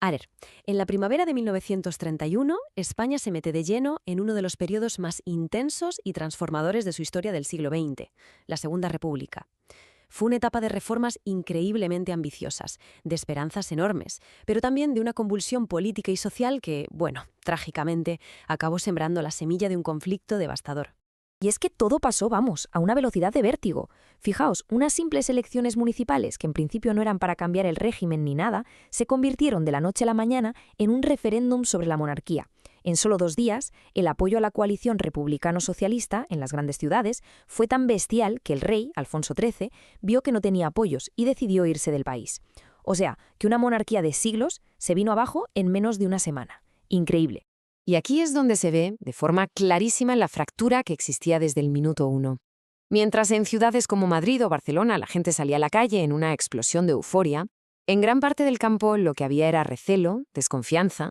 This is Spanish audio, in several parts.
A ver, en la primavera de 1931, España se mete de lleno en uno de los periodos más intensos y transformadores de su historia del siglo XX, la Segunda República. Fue una etapa de reformas increíblemente ambiciosas, de esperanzas enormes, pero también de una convulsión política y social que, bueno, trágicamente, acabó sembrando la semilla de un conflicto devastador. Y es que todo pasó, vamos, a una velocidad de vértigo. Fijaos, unas simples elecciones municipales, que en principio no eran para cambiar el régimen ni nada, se convirtieron de la noche a la mañana en un referéndum sobre la monarquía. En solo 2 días, el apoyo a la coalición republicano-socialista en las grandes ciudades fue tan bestial que el rey, Alfonso XIII, vio que no tenía apoyos y decidió irse del país. O sea, que una monarquía de siglos se vino abajo en menos de una semana. Increíble. Y aquí es donde se ve, de forma clarísima, la fractura que existía desde el minuto uno. Mientras en ciudades como Madrid o Barcelona la gente salía a la calle en una explosión de euforia, en gran parte del campo lo que había era recelo, desconfianza.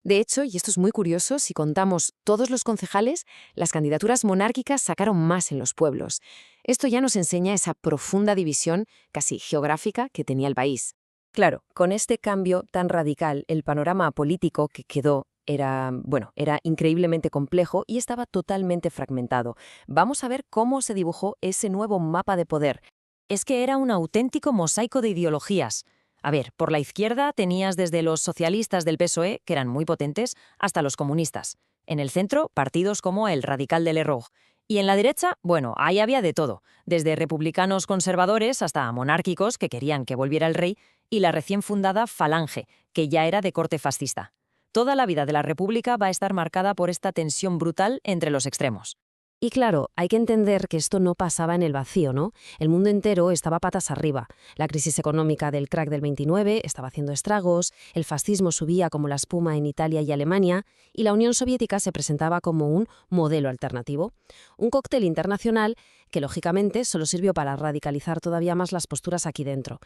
De hecho, y esto es muy curioso, si contamos todos los concejales, las candidaturas monárquicas sacaron más en los pueblos. Esto ya nos enseña esa profunda división, casi geográfica, que tenía el país. Claro, con este cambio tan radical, el panorama político que quedó era increíblemente complejo y estaba totalmente fragmentado. Vamos a ver cómo se dibujó ese nuevo mapa de poder. Es que era un auténtico mosaico de ideologías. A ver, por la izquierda tenías desde los socialistas del PSOE, que eran muy potentes, hasta los comunistas. En el centro, partidos como el Radical de Lerroux. Y en la derecha, bueno, ahí había de todo, desde republicanos conservadores hasta monárquicos que querían que volviera el rey, y la recién fundada Falange, que ya era de corte fascista. Toda la vida de la República va a estar marcada por esta tensión brutal entre los extremos. Y claro, hay que entender que esto no pasaba en el vacío, ¿no? El mundo entero estaba patas arriba. La crisis económica del crack del 29 estaba haciendo estragos, el fascismo subía como la espuma en Italia y Alemania, y la Unión Soviética se presentaba como un modelo alternativo. Un cóctel internacional que, lógicamente, solo sirvió para radicalizar todavía más las posturas aquí dentro.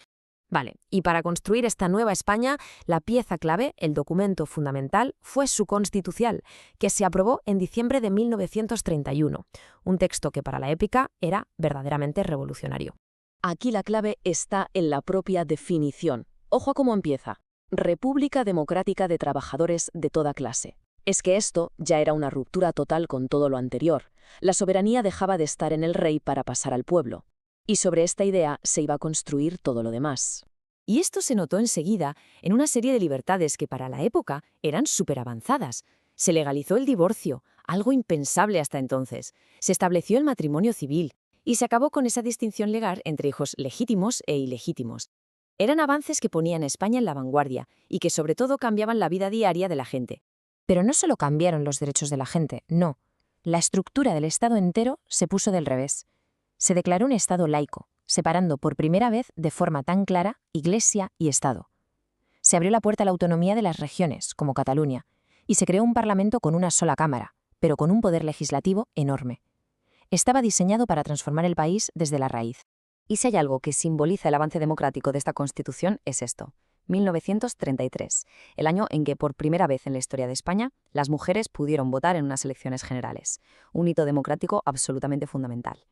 Vale, y para construir esta nueva España, la pieza clave, el documento fundamental, fue su Constitucional, que se aprobó en diciembre de 1931, un texto que para la época era verdaderamente revolucionario. Aquí la clave está en la propia definición. Ojo a cómo empieza. República Democrática de Trabajadores de toda clase. Es que esto ya era una ruptura total con todo lo anterior. La soberanía dejaba de estar en el rey para pasar al pueblo. Y sobre esta idea se iba a construir todo lo demás. Y esto se notó enseguida en una serie de libertades que para la época eran súper avanzadas. Se legalizó el divorcio, algo impensable hasta entonces. Se estableció el matrimonio civil y se acabó con esa distinción legal entre hijos legítimos e ilegítimos. Eran avances que ponían a España en la vanguardia y que sobre todo cambiaban la vida diaria de la gente. Pero no solo cambiaron los derechos de la gente, no. La estructura del Estado entero se puso del revés. Se declaró un Estado laico, separando por primera vez de forma tan clara Iglesia y Estado. Se abrió la puerta a la autonomía de las regiones, como Cataluña, y se creó un Parlamento con una sola Cámara, pero con un poder legislativo enorme. Estaba diseñado para transformar el país desde la raíz. Y si hay algo que simboliza el avance democrático de esta Constitución, es esto: 1933, el año en que por primera vez en la historia de España las mujeres pudieron votar en unas elecciones generales. Un hito democrático absolutamente fundamental.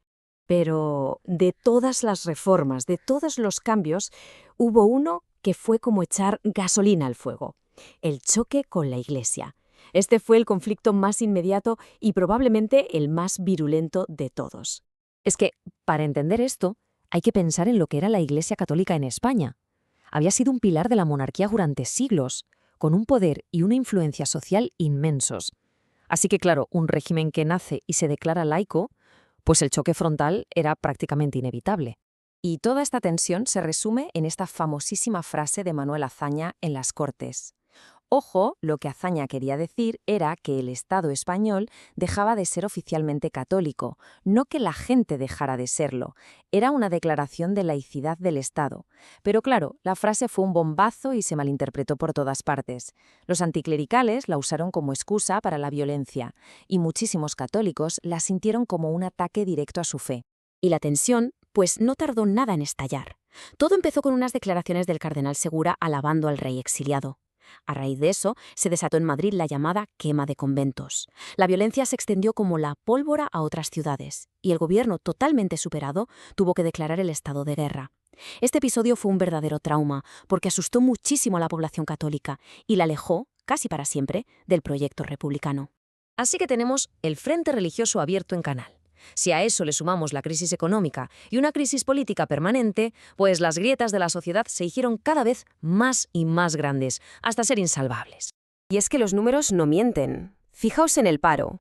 Pero de todas las reformas, de todos los cambios, hubo uno que fue como echar gasolina al fuego: el choque con la Iglesia. Este fue el conflicto más inmediato y probablemente el más virulento de todos. Es que, para entender esto, hay que pensar en lo que era la Iglesia Católica en España. Había sido un pilar de la monarquía durante siglos, con un poder y una influencia social inmensos. Así que, claro, un régimen que nace y se declara laico, pues el choque frontal era prácticamente inevitable. Y toda esta tensión se resume en esta famosísima frase de Manuel Azaña en las Cortes. Ojo, lo que Azaña quería decir era que el Estado español dejaba de ser oficialmente católico, no que la gente dejara de serlo. Era una declaración de laicidad del Estado. Pero claro, la frase fue un bombazo y se malinterpretó por todas partes. Los anticlericales la usaron como excusa para la violencia, y muchísimos católicos la sintieron como un ataque directo a su fe. Y la tensión, pues no tardó nada en estallar. Todo empezó con unas declaraciones del cardenal Segura alabando al rey exiliado. A raíz de eso, se desató en Madrid la llamada quema de conventos. La violencia se extendió como la pólvora a otras ciudades, y el gobierno, totalmente superado, tuvo que declarar el estado de guerra. Este episodio fue un verdadero trauma, porque asustó muchísimo a la población católica y la alejó, casi para siempre, del proyecto republicano. Así que tenemos el frente religioso abierto en canal. Si a eso le sumamos la crisis económica y una crisis política permanente, pues las grietas de la sociedad se hicieron cada vez más y más grandes, hasta ser insalvables. Y es que los números no mienten. Fijaos en el paro.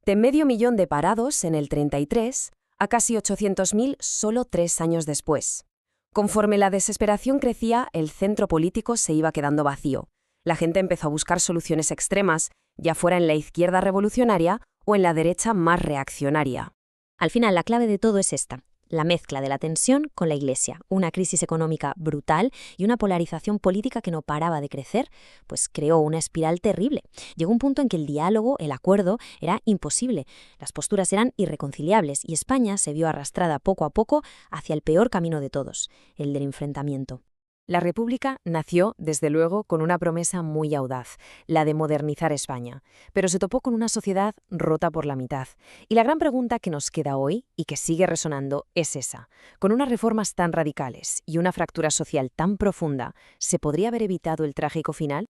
De 500.000 de parados en el 33 a casi 800.000 solo 3 años después. Conforme la desesperación crecía, el centro político se iba quedando vacío. La gente empezó a buscar soluciones extremas, ya fuera en la izquierda revolucionaria o en la derecha más reaccionaria. Al final, la clave de todo es esta: la mezcla de la tensión con la Iglesia, una crisis económica brutal y una polarización política que no paraba de crecer, pues creó una espiral terrible. Llegó un punto en que el diálogo, el acuerdo, era imposible. Las posturas eran irreconciliables y España se vio arrastrada poco a poco hacia el peor camino de todos, el del enfrentamiento. La República nació, desde luego, con una promesa muy audaz, la de modernizar España, pero se topó con una sociedad rota por la mitad. Y la gran pregunta que nos queda hoy, y que sigue resonando, es esa. Con unas reformas tan radicales y una fractura social tan profunda, ¿se podría haber evitado el trágico final?